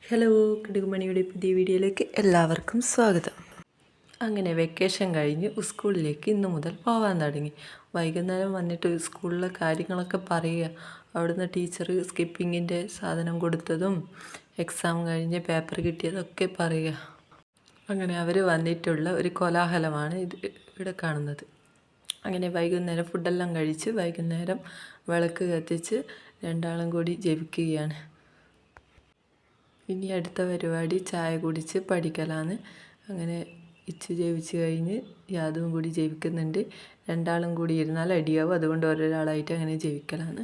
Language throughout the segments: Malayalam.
ഹലോ, കിടുകുമണിയുടെ പുതിയ വീഡിയോയിലേക്ക് എല്ലാവർക്കും സ്വാഗതം. അങ്ങനെ വെക്കേഷൻ കഴിഞ്ഞ് സ്കൂളിലേക്ക് ഇന്ന് മുതൽ പോകാൻ തുടങ്ങി. വൈകുന്നേരം വന്നിട്ട് സ്കൂളിലെ കാര്യങ്ങളൊക്കെ പറയുക. അവിടുന്ന് ടീച്ചർ സ്കിപ്പിങ്ങിൻ്റെ സാധനം കൊടുത്തതും എക്സാം കഴിഞ്ഞ് പേപ്പർ കിട്ടിയതൊക്കെ പറയുക. അങ്ങനെ അവർ വന്നിട്ടുള്ള ഒരു കോലാഹലമാണ് ഇവിടെ കാണുന്നത്. അങ്ങനെ വൈകുന്നേരം ഫുഡെല്ലാം കഴിച്ച് വൈകുന്നേരം വിളക്ക് കത്തിച്ച് രണ്ടാളും കൂടി ജപിക്കുകയാണ്. ഇനി അടുത്ത പരിപാടി ചായ കുടിച്ച് പഠിക്കലാണ്. അങ്ങനെ ജപിച്ച് കഴിഞ്ഞ് യാതും കൂടി ജപിക്കുന്നുണ്ട്. രണ്ടാളും കൂടി ഇരുന്നാൽ അടിയാവും, അതുകൊണ്ട് ഒരാളായിട്ട് അങ്ങനെ ജപിക്കലാണ്.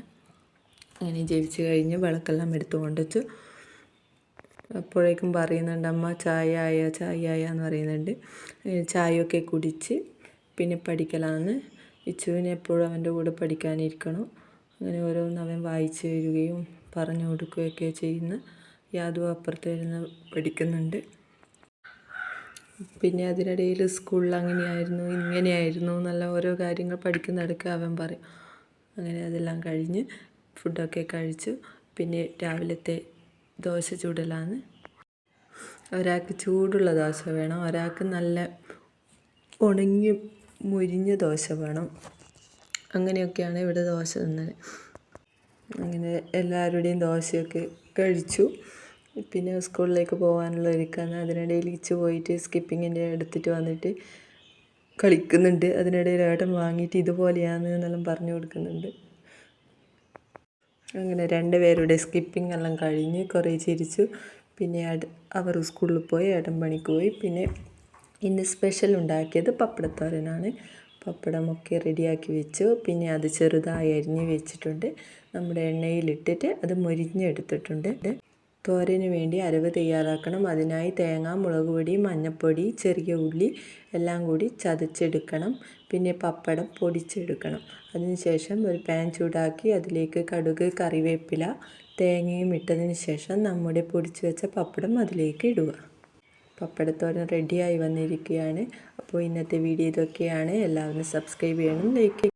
അങ്ങനെ ജപിച്ച് കഴിഞ്ഞ് വിളക്കെല്ലാം എടുത്തു കൊണ്ടുവച്ചു. അപ്പോഴേക്കും പറയുന്നുണ്ട്, അമ്മ ചായ ആയ എന്ന് പറയുന്നുണ്ട്. ചായയൊക്കെ കുടിച്ച് പിന്നെ പഠിക്കലാണ്. ഇച്ചുവിന് എപ്പോഴും അവൻ്റെ കൂടെ പഠിക്കാനിരിക്കണം. അങ്ങനെ ഓരോന്ന് അവൻ വായിച്ച് വരികയും പറഞ്ഞു കൊടുക്കുകയൊക്കെ ചെയ്യുന്ന യാതും അപ്പുറത്തിരുന്ന് പഠിക്കുന്നുണ്ട്. പിന്നെ അതിനിടയിൽ സ്കൂളിൽ അങ്ങനെയായിരുന്നു ഇങ്ങനെയായിരുന്നു എന്നുള്ള ഓരോ കാര്യങ്ങൾ പഠിക്കുന്നിടയ്ക്ക് അവൻ പറയും. അങ്ങനെ അതെല്ലാം കഴിഞ്ഞ് ഫുഡൊക്കെ കഴിച്ചു. പിന്നെ രാവിലത്തെ ദോശ ചൂടലാണ്. ഒരാൾക്ക് ചൂടുള്ള ദോശ വേണം, ഒരാൾക്ക് നല്ല ഉണങ്ങി മുരിഞ്ഞ ദോശ വേണം. അങ്ങനെയൊക്കെയാണ് ഇവിടെ ദോശ തിന്നത്. അങ്ങനെ എല്ലാവരുടെയും ദോശയൊക്കെ കഴിച്ചു. പിന്നെ സ്കൂളിലേക്ക് പോകാനുള്ള ഒരുക്കാണ്. അതിനിടയിൽ പോയിട്ട് സ്കിപ്പിങ്ങിൻ്റെ എടുത്തിട്ട് വന്നിട്ട് കളിക്കുന്നുണ്ട്. അതിനിടയിൽ ഏട്ടൻ വാങ്ങിയിട്ട് ഇതുപോലെയാണ് എന്നെല്ലാം പറഞ്ഞു കൊടുക്കുന്നുണ്ട്. അങ്ങനെ രണ്ടുപേരുടെ സ്കിപ്പിംഗ് എല്ലാം കഴിഞ്ഞ് കുറേ ചിരിച്ചു. പിന്നെ അവർ സ്കൂളിൽ പോയി, ഏട്ടൻ പണിക്ക് പോയി. പിന്നെ ഇന്ന് സ്പെഷ്യൽ ഉണ്ടാക്കിയത് പപ്പടത്തോരനാണ്. പപ്പടമൊക്കെ റെഡിയാക്കി വെച്ചു. പിന്നെ അത് ചെറുതായി അരിഞ്ഞ് വെച്ചിട്ടുണ്ട്. നമ്മുടെ എണ്ണയിലിട്ടിട്ട് അത് മൊരിഞ്ഞെടുത്തിട്ടുണ്ട്. തോരന് വേണ്ടി അരവ് തയ്യാറാക്കണം. അതിനായി തേങ്ങ, മുളക് പൊടി, മഞ്ഞൾപ്പൊടി, ചെറിയ ഉള്ളി എല്ലാം കൂടി ചതച്ചെടുക്കണം. പിന്നെ പപ്പടം പൊടിച്ചെടുക്കണം. അതിനുശേഷം ഒരു പാൻ ചൂടാക്കി അതിലേക്ക് കടുക്, കറിവേപ്പില, തേങ്ങയും ഇട്ടതിന് ശേഷം നമ്മുടെ പൊടിച്ച് വെച്ച പപ്പടം അതിലേക്ക് ഇടുക. പപ്പടത്തോരൻ റെഡിയായി വന്നിരിക്കുകയാണ്. അപ്പോൾ ഇന്നത്തെ വീഡിയോ ഇതൊക്കെയാണ്. എല്ലാവരും സബ്സ്ക്രൈബ് ചെയ്യണം, ലൈക്ക് ചെയ്യണം.